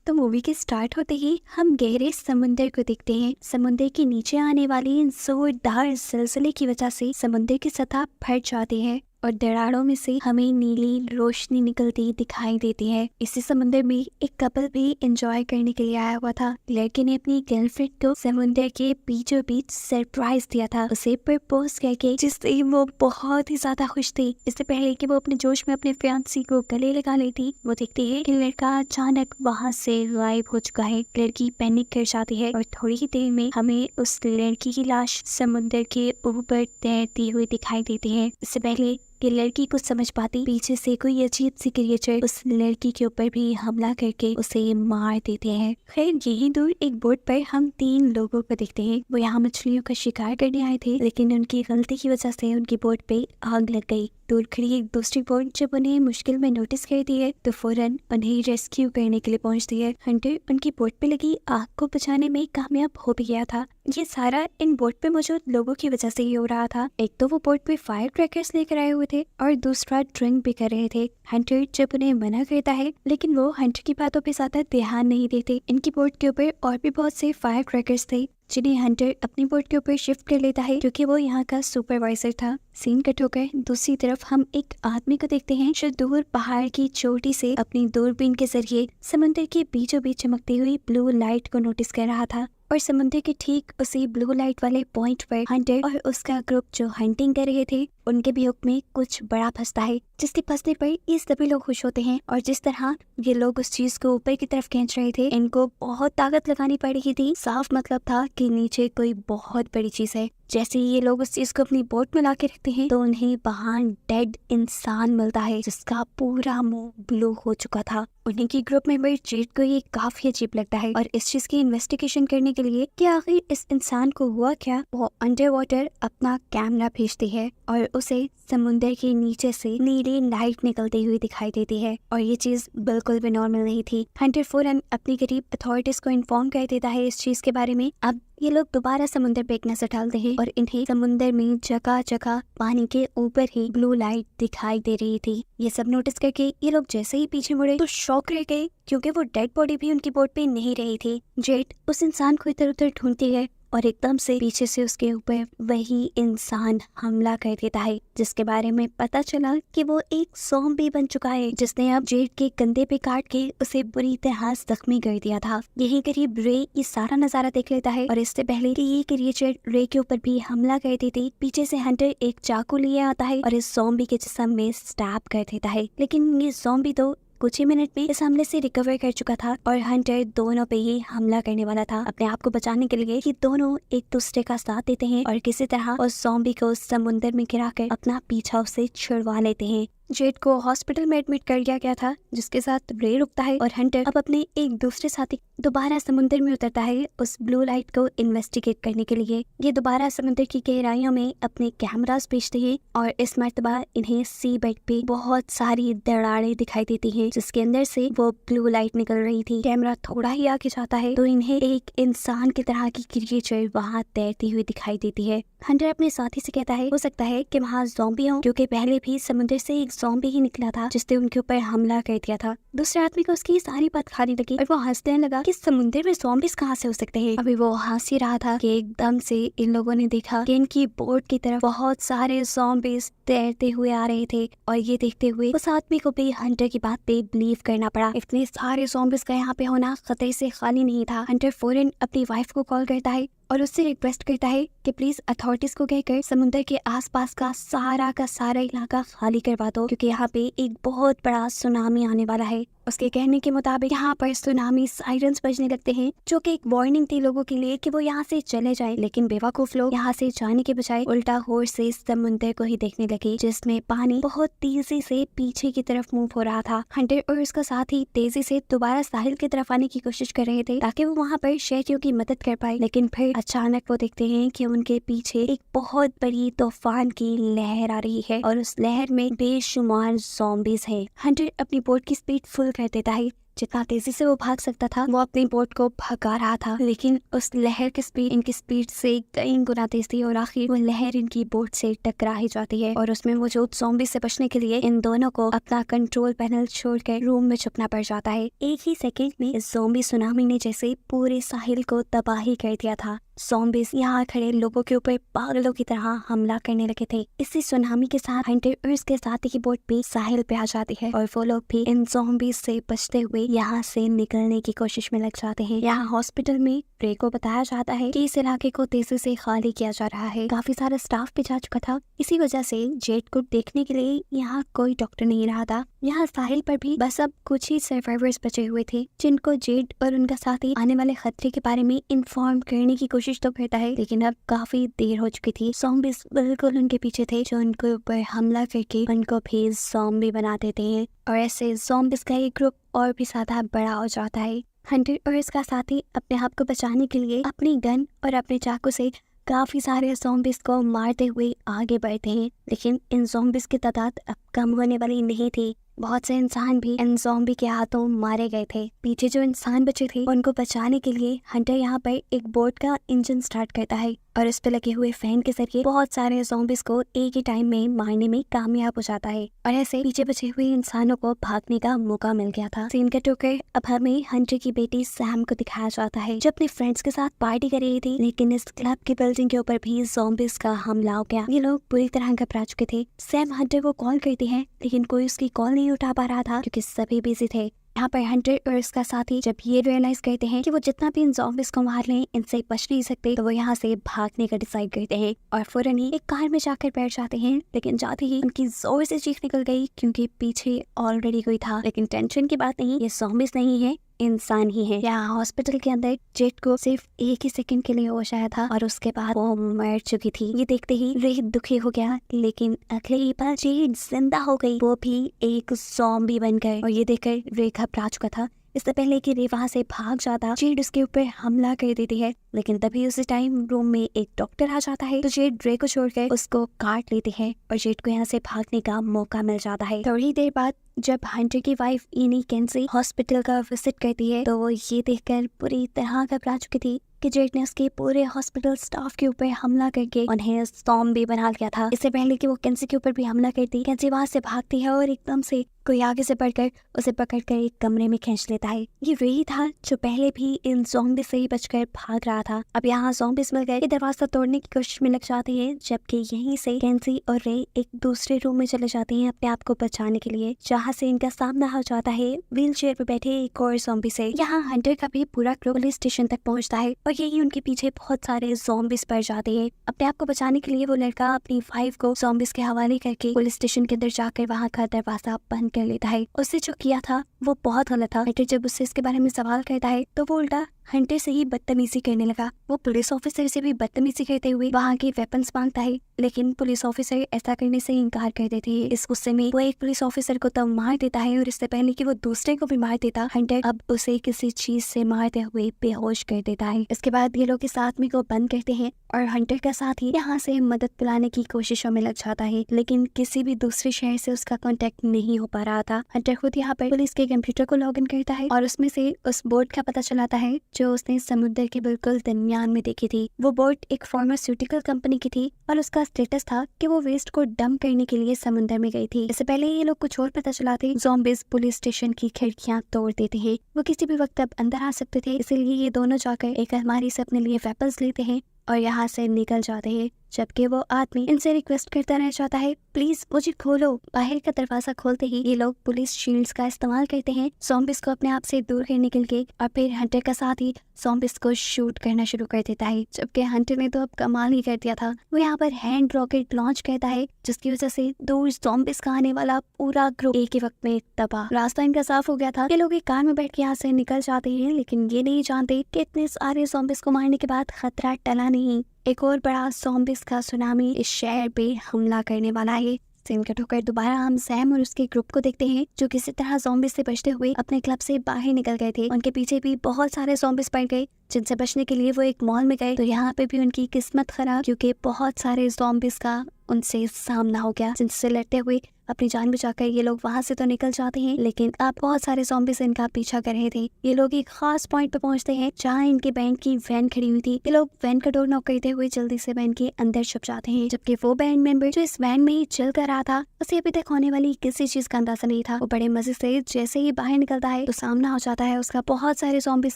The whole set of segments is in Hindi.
तो मूवी के स्टार्ट होते ही हम गहरे समुंदर को देखते हैं। समुंदर के नीचे आने वाली जोरदार सिलसिले की वजह से समुंदर की सतह फट जाती है और दरारों में से हमें नीली रोशनी निकलती दिखाई देती है। इसी समुंदर में एक कपल भी एंजॉय करने के लिए आया हुआ था। लड़के ने अपनी गर्लफ्रेंड को समुंदर के बीचों बीच सरप्राइज दिया था, उसे प्रपोज करके, जिससे वो बहुत ही ज्यादा खुश थी। इससे पहले कि वो अपने जोश में अपने फियांसी को गले लगा लेती, वो देखती है कि लड़का अचानक वहाँ से गायब हो चुका है। लड़की पैनिक कर जाती है और थोड़ी ही देर में हमें उस लड़की की लाश समुंदर के ऊपर तैरती हुई दिखाई देती है। इससे पहले कि लड़की कुछ समझ पाती, पीछे से कोई अजीब सी क्रिएचर उस लड़की के ऊपर भी हमला करके उसे मार देते हैं। खैर, यही दूर एक बोट पर हम 3 लोगों को देखते हैं। वो यहाँ मछलियों का शिकार करने आए थे, लेकिन उनकी गलती की वजह से उनकी बोट पे आग लग गई। दूर खड़ी एक दूसरी बोट जब उन्हें मुश्किल में नोटिस करती है तो फौरन उन्हें रेस्क्यू करने के लिए पहुंचती है। हंटर उनकी बोट पे लगी आग को बुझाने में कामयाब हो भी गया था। ये सारा इन बोट पे मौजूद लोगों की वजह से ही हो रहा था। एक तो वो बोट पे फायर क्रैकर्स लेकर आए हुए थे और दूसरा ड्रिंक भी कर रहे थे। हंटर जब उन्हें मना करता है, लेकिन वो हंटर की बातों पे ज्यादा ध्यान नहीं देते। इनकी बोट के ऊपर और भी बहुत से फायर क्रैकर्स थे, जिन्हें हंटर अपनी बोट के ऊपर शिफ्ट कर लेता है, क्योंकि वो यहाँ का सुपरवाइजर था। सीन कट होकर दूसरी तरफ हम एक आदमी को देखते हैं जो दूर पहाड़ की चोटी से अपनी दूरबीन के जरिए समुद्र के बीचों बीच चमकती हुई ब्लू लाइट को नोटिस कर रहा था। और समुद्र के ठीक उसी ब्लू लाइट वाले पॉइंट पर हंटर और उसका ग्रुप जो हंटिंग कर रहे थे, उनके भी हुक में कुछ बड़ा फंसता है, जिसके फंसने पर ये सभी लोग खुश होते हैं। और जिस तरह ये लोग उस चीज को ऊपर की तरफ खींच रहे थे, इनको बहुत ताकत लगानी पड़ रही थी। साफ मतलब था कि नीचे कोई बहुत बड़ी चीज है। जैसे ही ये लोग उस चीज को अपनी बोट में ला के रखते हैं तो उन्हें वहाँ डेड इंसान मिलता है, जिसका पूरा मुंह ब्लू हो चुका था। उन्हीं की ग्रुप मेंबर जेड को ये काफी अजीब लगता है और इस चीज की इन्वेस्टिगेशन करने के लिए कि आखिर इस इंसान को हुआ क्या, वो अंडर वाटर अपना कैमरा भेजती है और उसे समुंदर के नीचे से नीली लाइट निकलती हुई दिखाई देती है। और ये चीज बिल्कुल भी नॉर्मल नहीं थी। हंटर फौरन अपनी करीब अथॉरिटीज को इन्फॉर्म कर देता है इस चीज के बारे में। अब ये लोग दोबारा समुंदर पे एक नजर डालते हैं और इन्हें समुंदर में जगह जगह पानी के ऊपर ही ब्लू लाइट दिखाई दे रही थी। ये सब नोटिस करके ये लोग जैसे ही पीछे मुड़े तो शॉक रह गए, क्योंकि वो डेड बॉडी भी उनकी बोट पे नहीं रही थी। जेट उस इंसान को इधर उधर ढूंढती है और एकदम से पीछे से उसके ऊपर वही इंसान हमला कर देता है, जिसके बारे में पता चला कि वो एक ज़ॉम्बी बन चुका है, जिसने अब जेड के कंधे पे काट के उसे बुरी तरह जख्मी कर दिया था। यही करीब रे ये सारा नजारा देख लेता है और इससे पहले कि ये क्रिएचर रे के ऊपर भी हमला कर देती, पीछे से हंटर एक चाकू लिए आता है और इस ज़ॉम्बी के जिस्म में स्टैब कर देता है। लेकिन ये ज़ॉम्बी तो कुछ ही मिनट में इस हमले से रिकवर कर चुका था और हंटर दोनों पे ही हमला करने वाला था। अपने आप को बचाने के लिए ये दोनों एक दूसरे का साथ देते हैं और किसी तरह उस ज़ॉम्बी को समुंदर में गिराकर अपना पीछा उसे छुड़वा लेते हैं। जेड को हॉस्पिटल में एडमिट कर दिया गया था, जिसके साथ रे रुकता है और हंटर अब अपने एक दूसरे साथी दोबारा समुंदर में उतरता है उस ब्लू लाइट को इन्वेस्टिगेट करने के लिए। ये दोबारा समुद्र की गहराइयों में अपने कैमरास भेजते हैं और इस मर्तबा इन्हें सी बेड पे बहुत सारी दरारें दिखाई देती हैं, जिसके अंदर से वो ब्लू लाइट निकल रही थी। कैमरा थोड़ा ही आगे जाता है तो इन्हें एक इंसान की तरह की क्रिएचर वहाँ तैरती हुई दिखाई देती है। हंटर अपने साथी से कहता है हो सकता है कि वहाँ ज़ॉम्बी हो, क्योंकि पहले भी समुद्र से एक ज़ॉम्बी ही निकला था जिसने उनके ऊपर हमला कर दिया था। दूसरे आदमी को उसकी सारी बात खाने लगी और वो हंसने लगा कि समुद्र में ज़ॉम्बीज़ कहाँ से हो सकते हैं। अभी वो हंस ही रहा था कि एकदम से इन लोगों ने देखा कि इनकी बोट की तरफ बहुत सारे ज़ॉम्बीज़ तैरते हुए आ रहे थे और ये देखते हुए उस आदमी को भी हंटर की बात पे बिलीव करना पड़ा। इतने सारे ज़ॉम्बीज़ का यहाँ पे होना खतरे से खाली नहीं था। हंटर फौरन अपनी वाइफ को कॉल करता है और उससे रिक्वेस्ट करता है कि प्लीज अथॉरिटीज को कहकर समुद्र के आसपास का सारा इलाका खाली करवा दो, क्योंकि यहाँ पे एक बहुत बड़ा सुनामी आने वाला है। उसके कहने के मुताबिक यहाँ पर सुनामी साइरन्स बजने लगते हैं, जो कि एक वार्निंग थी लोगों के लिए कि वो यहाँ से चले जाएं। लेकिन बेवकूफ लोग यहाँ से जाने के बजाय उल्टा होड़ से समुद्र को ही देखने लगे, जिसमें पानी बहुत तेजी से पीछे की तरफ मूव हो रहा था। हंटर और उसका साथी तेजी से दोबारा साहिल की तरफ आने की कोशिश कर रहे थे ताकि वो वहाँ पर शहरियों की मदद कर पाए, लेकिन फिर अचानक वो देखते हैं कि उनके पीछे एक बहुत बड़ी तूफान की लहर आ रही है और उस लहर में बेशुमार ज़ॉम्बीज़ हैं। हंटर अपनी बोट की स्पीड फुल कर देता है जितना तेजी से वो भाग सकता था वो अपनी बोट को भगा रहा था, लेकिन उस लहर की स्पीड इनकी स्पीड से कई गुना तेज थी और आखिर वो लहर इनकी बोट से टकरा ही जाती है और उसमें मौजूद ज़ॉम्बी से बचने के लिए इन दोनों को अपना कंट्रोल पैनल छोड़कर रूम में छुपना पड़ जाता है। एक ही सेकंड में इस ज़ॉम्बी सुनामी ने जैसे पूरे साहिल को तबाही कर दिया था। ज़ॉम्बीज यहाँ खड़े लोगों के ऊपर पागलों की तरह हमला करने लगे थे। इसी सुनामी के साथ हंटर और उसके साथी की बोट भी साहिल पे आ जाती है और वो लोग भी इन ज़ॉम्बीज से बचते हुए यहाँ से निकलने की कोशिश में लग जाते हैं। यहाँ हॉस्पिटल में रे को बताया जाता है कि इस इलाके को तेजी से खाली किया जा रहा है। काफी सारा स्टाफ भी जा चुका था। इसी वजह से जेड को देखने के लिए यहाँ कोई डॉक्टर नहीं रहा था। यहाँ साहिल पर भी बस अब कुछ ही सर्वाइवर्स बचे हुए थे जिनको जेड और उनका साथी आने वाले खतरे के बारे में इन्फॉर्म करने की कोशिश तो करता है, लेकिन अब काफी देर हो चुकी थी। ज़ॉम्बीज बिल्कुल उनके पीछे थे जो उनके ऊपर हमला करके उनको भी ज़ॉम्बी बना देते हैं और ऐसे ज़ॉम्बीज का एक ग्रुप और भी ज्यादा बड़ा हो जाता है। हंटर और इसका साथी अपने आप को बचाने के लिए अपनी गन और अपने चाकू से काफी सारे ज़ॉम्बीज को मारते हुए आगे बढ़ते हैं, लेकिन इन ज़ॉम्बीज की तादाद अब कम होने वाली नहीं थी। बहुत से इंसान भी इन ज़ॉम्बी के हाथों मारे गए थे। पीछे जो इंसान बचे थे उनको बचाने के लिए हंटर यहाँ पर एक बोट का इंजन स्टार्ट करता है और इस पे लगे हुए फैन के जरिए बहुत सारे ज़ॉम्बीज को एक ही टाइम में मारने में कामयाब हो जाता है और ऐसे पीछे बचे हुए इंसानों को भागने का मौका मिल गया था। सीन कट होकर अब हमें हंटर की बेटी सैम को दिखाया जाता है जो अपने फ्रेंड्स के साथ पार्टी कर रही थी, लेकिन इस क्लब की बिल्डिंग के ऊपर भी ज़ॉम्बीज का हमला हो गया। ये लोग पूरी तरह घबरा चुके थे। सैम हंटर को कॉल करती है लेकिन कोई उसकी कॉल नहीं उठा पा रहा था क्योंकि सभी बिजी थे। यहाँ पर हंटर और उसका साथी जब ये रियलाइज करते हैं कि वो जितना भी इन ज़ॉम्बीज को मार लें इनसे बच नहीं सकते, तो वो यहाँ से भागने का डिसाइड करते हैं और फौरन ही एक कार में जाकर बैठ जाते हैं। लेकिन जाते ही उनकी जोर से चीख निकल गई क्योंकि पीछे ऑलरेडी कोई था। लेकिन टेंशन की बात नहीं, ये ज़ॉम्बीज नहीं है, इंसान ही है। यहाँ हॉस्पिटल के अंदर जेड को सिर्फ एक ही सेकंड के लिए होश आया था और उसके बाद वो मर चुकी थी। ये देखते ही रे दुखी हो गया, लेकिन अगले ही पल जेड जिंदा हो गई, वो भी एक ज़ॉम्बी बनकर। और ये देखकर रे घबरा चुका था। इससे पहले कि रे वहाँ से भाग जाता, जेड उसके ऊपर हमला कर देती है, लेकिन तभी उसी टाइम रूम में एक डॉक्टर आ जाता है तो जेड रे को छोड़कर उसको काट लेती है और जेड को यहाँ से भागने का मौका मिल जाता है। थोड़ी देर बाद जब हंटर की वाइफ इनी केंसी हॉस्पिटल का विजिट करती है तो वो ये देखकर पूरी तरह घबरा चुकी थी कि जेड ने उसके पूरे हॉस्पिटल स्टाफ के ऊपर हमला करके उन्हें ज़ॉम्बी बना लिया था। इससे पहले कि वो केंसी के ऊपर भी हमला करती, केंसी वहां से भागती है और एकदम से कोई आगे से बढ़कर उसे पकड़कर एक कमरे में खींच लेता है। ये वही था जो पहले भी इन ज़ॉम्बी से ही बचकर भाग रहा था। अब यहाँ ज़ॉम्बीज मिल गए, दरवाजा तोड़ने की कोशिश में लग जाते हैं, जबकि यहीं से केंसी और रे एक दूसरे रूम में चले जाते हैं अपने आप को बचाने के लिए, जहाँ से इनका सामना हो जाता है व्हील चेयर पे बैठे एक और ज़ॉम्बी से। यहाँ हंटर का भी पूरा ग्रुप पुलिस स्टेशन तक पहुँचता है और यही उनके पीछे बहुत सारे ज़ॉम्बीज पड़ जाते हैं। अपने आप को बचाने के लिए वो लड़का अपनी वाइफ को ज़ॉम्बीज के हवाले करके पुलिस स्टेशन के अंदर जाकर वहाँ का दरवाजा बंद कर लेता है। उससे जो किया था वो बहुत गलत था। हंटर जब उससे इसके बारे में सवाल करता है तो वो उल्टा हंटर से ही बदतमीजी करने लगा। वो पुलिस ऑफिसर से भी बदतमीजी करते हुए वहाँ के वेपन्स मांगता है, लेकिन पुलिस ऑफिसर ऐसा करने से इनकार कर देते हैं। इस गुस्से में वो एक पुलिस ऑफिसर को तब मार देता है और इससे पहले कि वो दूसरे को भी मार देता, हंटर अब उसे किसी चीज से मारते हुए बेहोश कर देता है। इसके बाद ये लोग इस आदमी को बंद करते हैं और हंटर का साथी यहाँ से मदद दिलाने की कोशिशों में लग जाता है, लेकिन किसी भी दूसरे शहर से उसका कांटेक्ट नहीं हो पा रहा था। हंटर खुद यहाँ पर पुलिस के कंप्यूटर को लॉग इन करता है और उसमें से उस बोट का पता चलाता है जो उसने समुद्र के बिल्कुल दरमियान में देखी थी। वो बोट एक फार्मास्यूटिकल कंपनी की थी और उसका स्टेटस था कि वो वेस्ट को डंप करने के लिए समुद्र में गई थी। इससे पहले ये लोग कुछ और पता चलाते, ज़ॉम्बीज पुलिस स्टेशन की खिड़कियां तोड़ देते हैं। वो किसी भी वक्त अब अंदर आ सकते थे, इसीलिए ये दोनों जाकर एक अलमारी से अपने लिए वेपन्स लेते हैं और यहाँ से निकल जाते हैं, जबकि वो आदमी इनसे रिक्वेस्ट करता रह जाता है, प्लीज मुझे खोलो। बाहर का दरवाजा खोलते ही ये लोग पुलिस शील्ड्स का इस्तेमाल करते हैं ज़ॉम्बीज को अपने आप से दूर करने के लिए और फिर हंटर का साथ ही ज़ॉम्बीज को शूट करना शुरू कर देता है। जबकि हंटर ने तो अब कमाल ही कर दिया था, वो यहाँ पर हैंड रॉकेट लॉन्च करता है जिसकी वजह से दूर ज़ॉम्बीज का आने वाला पूरा ग्रुप एक ही वक्त में तबाह। रास्ता इनका साफ हो गया था। ये लोग एक कार में बैठ के यहाँ से निकल जाते हैं, लेकिन ये नहीं जानते कि इतने सारे ज़ॉम्बीज को मारने के बाद खतरा टला नहीं। एक और बड़ा ज़ॉम्बीज का सुनामी इस शहर पे हमला करने वाला है। सीन कट होकर दोबारा हम सैम और उसके ग्रुप को देखते हैं जो किसी तरह ज़ॉम्बीज से बचते हुए अपने क्लब से बाहर निकल गए थे। उनके पीछे भी बहुत सारे ज़ॉम्बीज पड़ गए जिनसे बचने के लिए वो एक मॉल में गए, तो यहाँ पे भी उनकी किस्मत खराब, क्योंकि बहुत सारे ज़ॉम्बिस का उनसे सामना हो गया, जिनसे लड़ते हुए अपनी जान बचाकर ये लोग वहां से तो निकल जाते हैं, लेकिन अब बहुत सारे ज़ॉम्बिस इनका पीछा कर रहे थे। ये लोग एक खास पॉइंट पे पहुंचते हैं जहाँ इनके बैंड की वैन खड़ी हुई थी। ये लोग वैन का डोर नॉक करते हुए जल्दी से वैन के अंदर छुप जाते हैं, जबकि वो बैंड मेंबर जो इस वैन में ही चल कर रहा था, उसे अभी तक होने वाली किसी चीज का अंदाजा नहीं था। वो बड़े मजे से जैसे ही बाहर निकलता है तो सामना हो जाता है उसका बहुत सारे ज़ॉम्बिस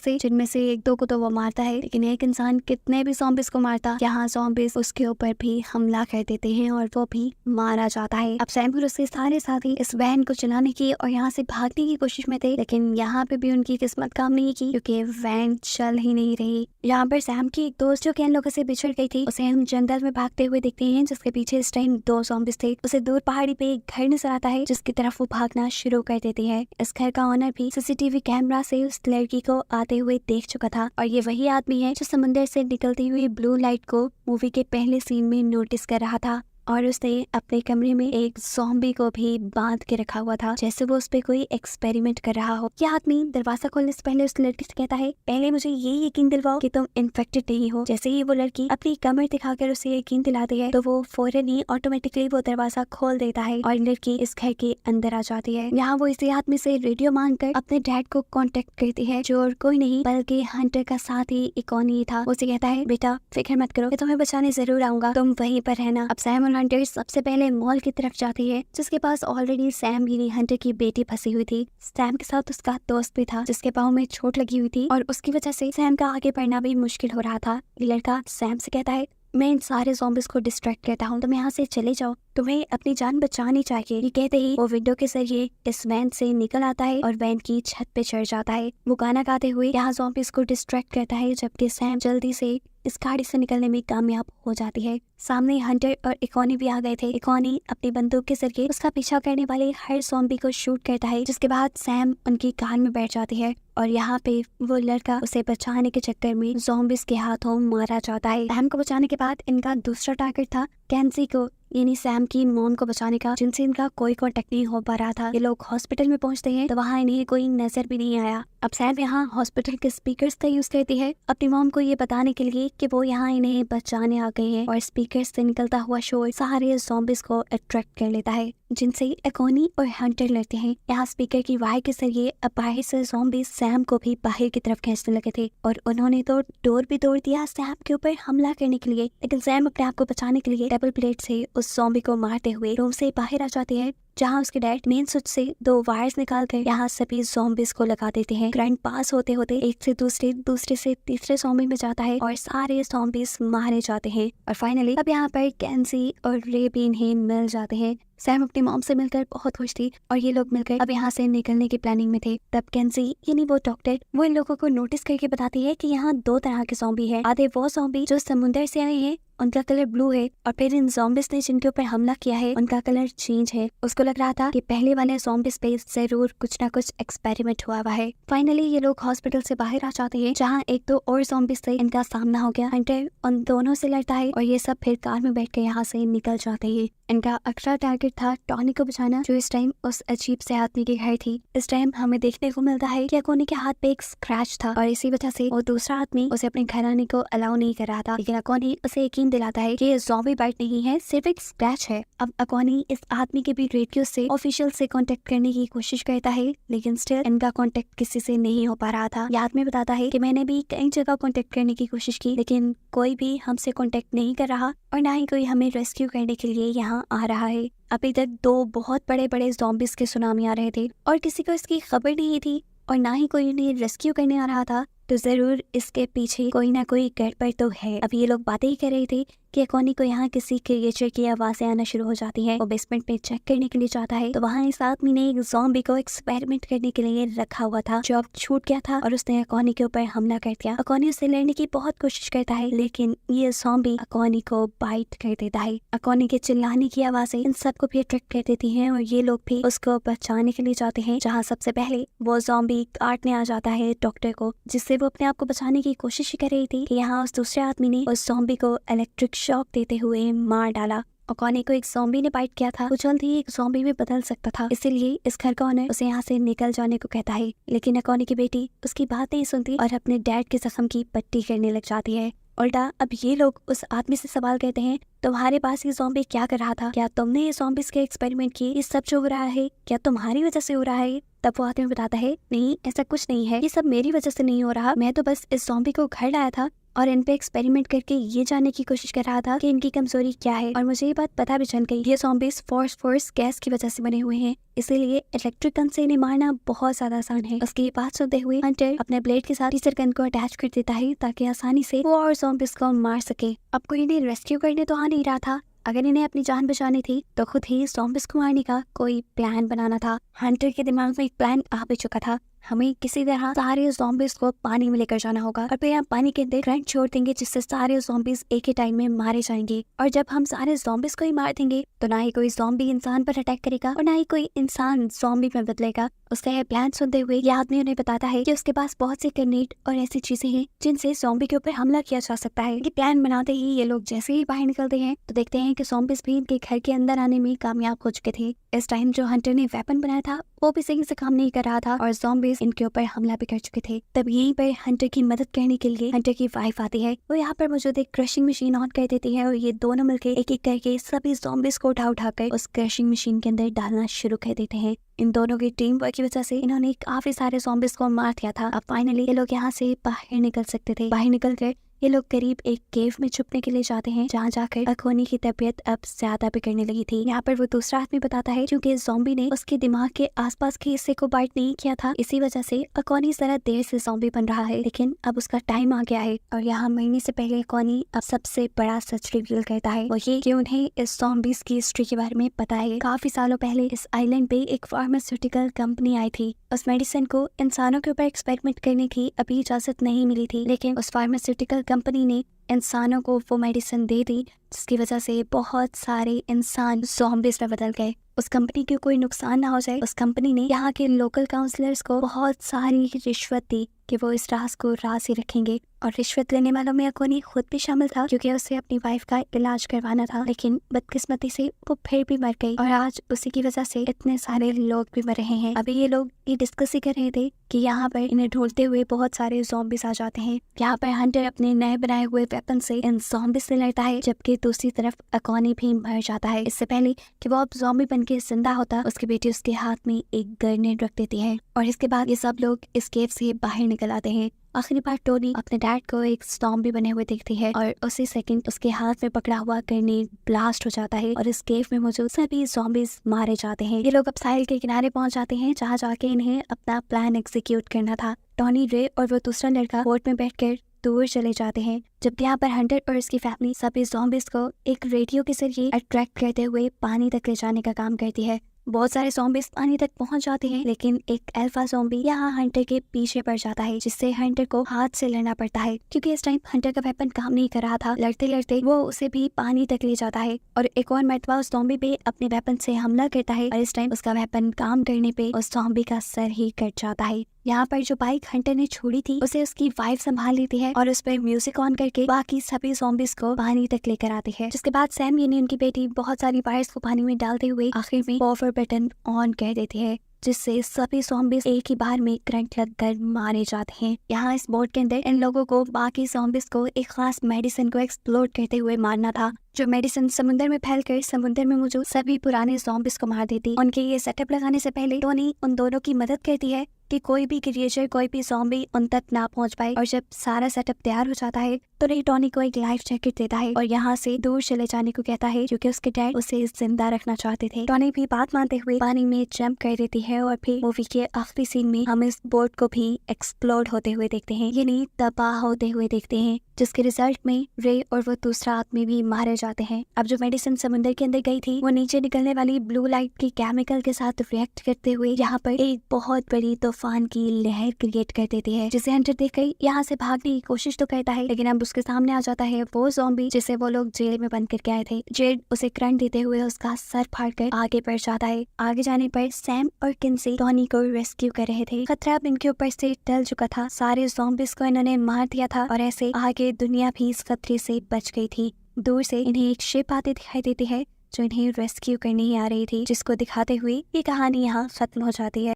से, जिनमें से एक दो को तो वो मारता है, लेकिन एक इंसान कितने भी ज़ॉम्बिस को मारता, यहाँ ज़ॉम्बिस उसके ऊपर भी हमला कर देते हैं और वो भी मारा जाता है। अब सैम और उसके सारे साथी इस वैन को चलाने की और यहाँ से भागने की कोशिश में थे, लेकिन यहाँ पे भी उनकी किस्मत काम नहीं की, क्योंकि वैन चल ही नहीं रही। यहाँ पर सैम की एक दोस्त जो कि इन लोगों से बिछड़ गई थी, उसे हम जंगल में भागते हुए देखते हैं, जिसके पीछे इस टाइम 2 ज़ॉम्बिस थे। उसे दूर पहाड़ी पे एक घर नजर आता है, जिसकी तरफ वो भागना शुरू कर देती है। इस घर का ओनर भी सीसीटीवी कैमरा से उस लड़की को आते हुए देख चुका था, और ये वही आदमी है जो समुद्र से निकलती हुई ब्लू लाइट को मूवी के पहले सीन में नोटिस कर रहा था, और उसने अपने कमरे में एक ज़ॉम्बी को भी बांध के रखा हुआ था, जैसे वो उस पे कोई एक्सपेरिमेंट कर रहा हो। यह आदमी दरवाजा खोलने से पहले उस लड़की से कहता है, पहले मुझे ये यकीन दिलवाओ कि तुम इन्फेक्टेड नहीं हो। जैसे ही वो लड़की अपनी कमर दिखाकर उसे यकीन दिलाती है, तो वो फौरन ही ऑटोमेटिकली वो दरवाजा खोल देता है और लड़की इस घर के अंदर आ जाती है। यहाँ वो इसी आदमी से रेडियो मांगकर अपने डैड को कॉन्टेक्ट करती है, जो और कोई नहीं बल्कि हंटर का साथ ही इकोनी था। उसे कहता है, बेटा फिक्र मत करो, मैं तुम्हें बचाने जरूर आऊंगा, तुम वहीं पर रहना। अब सैम हंटर सबसे पहले मॉल की तरफ जाती है, जिसके पास ऑलरेडी सैम यानी हंटर की बेटी फंसी हुई थी। सैम के साथ उसका दोस्त भी था, जिसके पाँव में चोट लगी हुई थी, और उसकी वजह से सैम का आगे बढ़ना भी मुश्किल हो रहा था। ये लड़का सैम से कहता है, मैं इन सारे ज़ॉम्बिस को डिस्ट्रैक्ट करता हूँ, तुम यहाँ से चले जाओ, तुम्हें अपनी जान बचानी चाहिए। ये कहते ही वो विंडो के जरिए इस वैन से निकल आता है और वैन की छत पे चढ़ जाता है। वो गाना गाते हुए यहाँ ज़ॉम्बिस को डिस्ट्रैक्ट करता है, जबकि सैम जल्दी से इस गाड़ी से निकलने में कामयाब हो जाती है। सामने हंटर और इकोनी भी आ गए थे। इकोनी अपनी बंदूक के जरिए उसका पीछा करने वाले हर ज़ॉम्बी को शूट करता है, जिसके बाद सैम उनकी कार में बैठ जाती है, और यहाँ पे वो लड़का उसे बचाने के चक्कर में ज़ॉम्बिस के हाथों मारा जाता है। सैम को बचाने के बाद इनका दूसरा टारगेट था कैंसी को, यानी सैम की मॉम को बचाने का, जिनसे इनका कोई कांटेक्ट नहीं हो पा रहा था। ये लोग हॉस्पिटल में पहुंचते हैं तो वहाँ इन्हें कोई नजर भी नहीं आया। अब सैम यहाँ हॉस्पिटल के स्पीकर्स का यूज करती है अपनी मॉम को ये बताने के लिए कि वो यहाँ इन्हें बचाने आ गए हैं, और स्पीकर्स से निकलता हुआ शोर सारे ज़ॉम्बिस को अट्रैक्ट कर लेता है, जिनसे इकोनी और हंटर लड़ते हैं। यहाँ स्पीकर की वायर के जरिए अब बाहर से ज़ॉम्बिस सैम को भी बाहर की तरफ खींचने लगे थे, और उन्होंने तो डोर भी तोड़ दिया सैम के ऊपर हमला करने के लिए, लेकिन सैम अपने आप को बचाने के लिए डबल ब्लेड से उस ज़ॉम्बी को मारते हुए रूम से बाहर आ जाते हैं, जहाँ उसके डैड मेन स्विच से 2 वायर्स निकाल कर यहाँ सभी ज़ॉम्बिस को लगा देते हैं। करंट पास होते होते एक से दूसरे, दूसरे से तीसरे ज़ॉम्बी में जाता है और सारे ज़ॉम्बिस मारे जाते हैं, और फाइनली अब यहाँ पर कैंसी और रे भी इन्हें मिल जाते हैं। सैम अपनी मॉम से मिलकर बहुत खुश थी, और ये लोग मिलकर अब यहाँ से निकलने की प्लानिंग में थे। तब कैंसी यानी वो डॉक्टर वो इन लोगों को नोटिस करके बताती है कि यहाँ 2 तरह के ज़ॉम्बी है। आधे वो ज़ॉम्बी जो समुद्र से आए हैं, उनका कलर ब्लू है, और फिर इन ज़ॉम्बिस ने जिनके ऊपर हमला किया है उनका कलर चेंज है। उसको लग रहा था कि पहले वाले ज़ॉम्बिस पे जरूर कुछ ना कुछ एक्सपेरिमेंट हुआ है। फाइनली ये लोग हॉस्पिटल से बाहर आ जाते हैं, जहाँ 1-2 और ज़ॉम्बिस से इनका सामना हो गया। हंटर उन दोनों से लड़ता है, और ये सब फिर कार में बैठ के यहाँ से निकल जाते हैं। इनका अगला टारगेट था टॉनी को बचाना, जो इस टाइम उस अजीब से आदमी के घर थी। इस टाइम हमें देखने को मिलता है कि अकोनी के हाथ पे एक स्क्रैच था, और इसी वजह से वो दूसरा आदमी उसे अपने घर आने को अलाउ नहीं कर रहा था, लेकिन अकोनी उसे यकीन दिलाता है कि ये ज़ॉम्बी बाइट नहीं है, सिर्फ एक स्क्रैच है। अब अकोनी इस आदमी के भी रेडियो से ऑफिशियल से कांटेक्ट करने की कोशिश करता है, लेकिन स्टिल इनका कांटेक्ट किसी से नहीं हो पा रहा था। ये आदमी बताता है कि मैंने भी कई जगह कांटेक्ट करने की कोशिश की, लेकिन कोई भी हमसे कांटेक्ट नहीं कर रहा, और ना ही कोई हमें रेस्क्यू करने के लिए यहाँ आ रहा है। अभी तक 2 बहुत बड़े बड़े ज़ॉम्बिस के सुनामी आ रहे थे, और किसी को इसकी खबर नहीं थी, और ना ही कोई उन्हें रेस्क्यू करने आ रहा था, तो जरूर इसके पीछे कोई ना कोई गड़बड़ तो है। अब ये लोग बातें ही कर रहे थे कि अकोनी को यहाँ किसी क्रिएचर की आवाजें आना शुरू हो जाती है। वो बेसमेंट में चेक करने के लिए जाता है, तो वहाँ इस आदमी ने एक ज़ॉम्बी को एक्सपेरिमेंट करने के लिए रखा हुआ था, जो अब छूट गया था, और उसने अकोनी के ऊपर हमला कर दिया। अकोनी उससे लड़ने की बहुत कोशिश करता है, लेकिन ये ज़ॉम्बी अकोनी को बाइट कर देता है। अकोनी के चिल्लाने की आवाजें इन सबको भी अट्रैक्ट कर देती हैं, और ये लोग भी उसको बचाने के लिए जाते हैं, जहाँ सबसे पहले वो ज़ॉम्बी काटने आ जाता है डॉक्टर को, जिससे वो अपने आप को बचाने की कोशिश कर रही थी कि यहाँ उस दूसरे आदमी ने उस ज़ॉम्बी को इलेक्ट्रिक शॉक देते हुए मार डाला। अकॉनी को एक ज़ॉम्बी ने बाइट किया था, वो जल्द ही एक ज़ॉम्बी में बदल सकता था, इसीलिए इस घर का ओनर उसे यहाँ से निकल जाने को कहता है। लेकिन अकॉनी की बेटी उसकी बात नहीं सुनती और अपने डैड के जख्म की पट्टी करने लग जाती है। उल्टा अब ये लोग उस आदमी से सवाल कहते हैं, तुम्हारे पास ये ज़ॉम्बी क्या कर रहा था? क्या तुमने ये ज़ॉम्बीज़ के एक्सपेरिमेंट किए? ये सब जो हो रहा है क्या तुम्हारी वजह से हो रहा है? तब वो आदमी बताता है, नहीं ऐसा कुछ नहीं है, ये सब मेरी वजह से नहीं हो रहा, मैं तो बस इस ज़ॉम्बी को घर लाया था और इन पे एक्सपेरिमेंट करके ये जानने की कोशिश कर रहा था कि इनकी कमजोरी क्या है। और मुझे ये बात पता भी चल गई, ये ज़ॉम्बीज़ फोर्स गैस की वजह से बने हुए हैं, इसीलिए इलेक्ट्रिक गन से इन्हें मारना बहुत ज्यादा आसान है। उसकी ये बात सुनते हुए हंटर अपने ब्लेड के साथ टीजर गन को अटैच कर देता है ताकि आसानी से वो और ज़ॉम्बीज़ को मार सके। अब कोई इन्हें रेस्क्यू करने तो आ नहीं रहा था, अगर इन्हें अपनी जान बचानी थी तो खुद ही ज़ॉम्बीज़ को मारने का कोई प्लान बनाना था। हंटर के दिमाग में एक प्लान आ भी चुका था, हमें किसी तरह सारे ज़ॉम्बीज़ को पानी में लेकर जाना होगा और फिर हम पानी के अंदर करंट छोड़ देंगे जिससे सारे ज़ॉम्बीज़ एक ही टाइम में मारे जाएंगे। और जब हम सारे ज़ॉम्बीज़ को ही मार देंगे तो ना ही कोई ज़ॉम्बी इंसान पर अटैक करेगा और ना ही कोई इंसान ज़ॉम्बी में बदलेगा। उसका यह प्लान सुनते हुए यह आदमी उन्हें बताता है कि उसके पास बहुत से ग्रेनेड और ऐसी चीजें हैं जिनसे ज़ॉम्बी के ऊपर हमला किया जा सकता है। ये प्लान बनाते ही ये लोग जैसे ही बाहर निकलते हैं तो देखते हैं कि ज़ॉम्बीज़ भी इनके घर के अंदर आने में कामयाब हो चुके थे। इस टाइम जो हंटर ने वेपन बनाया था वो भी सही से काम नहीं कर रहा था और ज़ॉम्बीज़ इनके ऊपर हमला भी कर चुके थे। तब यहीं पर हंटर की मदद करने के लिए हंटर की वाइफ आती है। वो यहाँ पर मौजूद एक क्रशिंग मशीन ऑन कर देती है और ये दोनों मिलकर एक एक करके सभी ज़ॉम्बीज़ को उठा कर उस क्रशिंग मशीन के अंदर डालना शुरू कर देते हैं। इन दोनों की टीम वर्क की वजह से इन्होंने काफी सारे ज़ॉम्बीज़ को मार दिया था। अब फाइनली ये लोग यहाँ से बाहर निकल सकते थे। बाहर निकल कर ये लोग करीब एक केव में छुपने के लिए जाते हैं जहाँ जाकर अकोनी की तबीयत अब ज्यादा बिगड़ने लगी थी। यहाँ पर वो दूसरा आदमी बताता है क्योंकि ज़ॉम्बी ने उसके दिमाग के आसपास के हिस्से को बाइट नहीं किया था, इसी वजह से अकोनी जरा देर से ज़ॉम्बी बन रहा है, लेकिन अब उसका टाइम आ गया है। और यहाँ मरने से पहले अकोनी अब सबसे बड़ा सच रिवील करता है, वो ये कि उन्हें इस ज़ॉम्बीज़ की हिस्ट्री के बारे में पता है। काफी सालों पहले इस आइलैंड पे एक फार्मास्यूटिकल कंपनी आई थी। उस मेडिसिन को इंसानों के ऊपर एक्सपेरिमेंट करने की अभी इजाजत नहीं मिली थी, लेकिन उस फार्मास्यूटिकल कंपनी ने इंसानों को वो मेडिसिन दे दी जिसकी वजह से बहुत सारे इंसान ज़ॉम्बीज़ में बदल गए। उस कंपनी को कोई नुकसान ना हो जाए, उस कंपनी ने यहाँ के लोकल काउंसलर्स को बहुत सारी रिश्वत दी कि वो इस राज को राज ही रखेंगे। और रिश्वत लेने वालों में अकोनी खुद भी शामिल था क्योंकि उसे अपनी वाइफ का इलाज करवाना था, लेकिन बदकिस्मती से वो फिर भी मर गई और आज उसी की वजह से इतने सारे लोग भी मर रहे हैं। अभी ये लोग ये डिस्कस ही कर रहे थे कि यहाँ पर इन्हें ढूंढते हुए बहुत सारे ज़ॉम्बीज़ आ जाते हैं। यहाँ पर हंटर अपने नए बनाए हुए वेपन से इन ज़ॉम्बीज़ से लड़ता है, जबकि दूसरी तरफ अकोनी भी मर जाता है। इससे पहले कि वो अब ज़ॉम्बी बन के जिंदा होता, उसकी बेटी उसके हाथ में एक ग्रेनेड रख देती है और इसके बाद ये सब लोग इस केव से बाहर निकल आते हैं। आखिरी बार टोनी अपने डैड को एक ज़ॉम्बी बने हुए देखती है और उसी सेकंड उसके हाथ में पकड़ा हुआ ग्रेनेड ब्लास्ट हो जाता है और इस केव में मौजूद सभी ज़ॉम्बीज़ मारे जाते हैं। ये लोग अब साहिल के किनारे पहुंच जाते हैं जहाँ जाके इन्हें अपना प्लान एग्जीक्यूट करना था। टोनी, रे और वो दूसरा लड़का बोट में बैठकर दूर चले जाते हैं, जब यहाँ पर हंटर और उसकी फैमिली सभी ज़ॉम्बीज़ को एक रेडियो के जरिए अट्रैक्ट करते हुए पानी तक ले जाने का काम करती है। बहुत सारे ज़ॉम्बीज़ पानी तक पहुंच जाते हैं, लेकिन एक अल्फा ज़ॉम्बी यहाँ हंटर के पीछे पड़ जाता है, जिससे हंटर को हाथ से लड़ना पड़ता है क्योंकि इस टाइम हंटर का वेपन काम नहीं कर रहा था। लड़ते लड़ते वो उसे भी पानी तक ले जाता है और एक और मर्तबा उस ज़ॉम्बी पे अपने वेपन से हमला करता है और इस टाइम उसका वेपन काम करने पे उस ज़ॉम्बी का सर ही कट जाता है। यहाँ पर जो बाइक हंटर ने छोड़ी थी उसे उसकी वाइफ संभाल लेती है और उस पर म्यूजिक ऑन करके बाकी सभी ज़ॉम्बीज़ को पानी तक लेकर आती है, जिसके बाद सैम यानी उनकी बेटी बहुत सारी वायर्स को पानी में डालते हुए आखिर में पावर बटन ऑन कर देती है, जिससे सभी ज़ॉम्बीज़ एक ही बार में करंट लगकर मारे जाते हैं। यहाँ इस बोट के अंदर इन लोगों को बाकी ज़ॉम्बीज़ को एक खास मेडिसिन को एक्सप्लोर करते हुए मारना था, जो मेडिसिन समुद्र में फैलकर समुद्र में मौजूद सभी पुराने ज़ॉम्बीज़ को मार देती। उनके ये सेटअप लगाने से पहले टोनी उन दोनों की मदद करती है कि कोई भी क्रिएचर, कोई भी ज़ॉम्बी उन तक ना पहुंच पाए। और जब सारा सेटअप तैयार हो जाता है तो रे टोनी को एक लाइफ जैकेट देता है और यहाँ से दूर चले जाने को कहता है क्योंकि उसके डैड उसे जिंदा रखना चाहते थे। टोनी भी बात मानते हुए पानी में जंप कर देती है और फिर मूवी के आखिरी सीन में हम इस बोट को भी एक्सप्लोड होते हुए देखते हैं, यानी तबाह होते हुए देखते हैं, जिसके रिजल्ट में रे और वो दूसरा आदमी भी मारे जाते हैं। अब जो मेडिसिन समुद्र के अंदर गई थी वो नीचे निकलने वाली ब्लू लाइट की केमिकल के साथ रिएक्ट करते हुए यहाँ पर एक बहुत बड़ी तूफान की लहर क्रिएट कर देती है, जिसे हंटर देखकर यहाँ से भागने की कोशिश तो करता है, लेकिन अब उसके सामने आ जाता है वो ज़ॉम्बी जिसे वो लोग जेल में बंद करके आए थे। जेड उसे करंट देते हुए उसका सर फाड़कर आगे बढ़ जाता है। आगे जाने पर सैम और किन्सी टोनी को रेस्क्यू कर रहे थे। खतरा अब इनके ऊपर से टल चुका था, सारे ज़ॉम्बीज़ को इन्होंने मार दिया था और ऐसे आगे दुनिया भी इस खतरे से बच गई थी। दूर से इन्हें एक शिप आती दिखाई देती है जो इन्हें रेस्क्यू करने ही आ रही थी, जिसको दिखाते हुए ये कहानी यहाँ खत्म हो जाती है।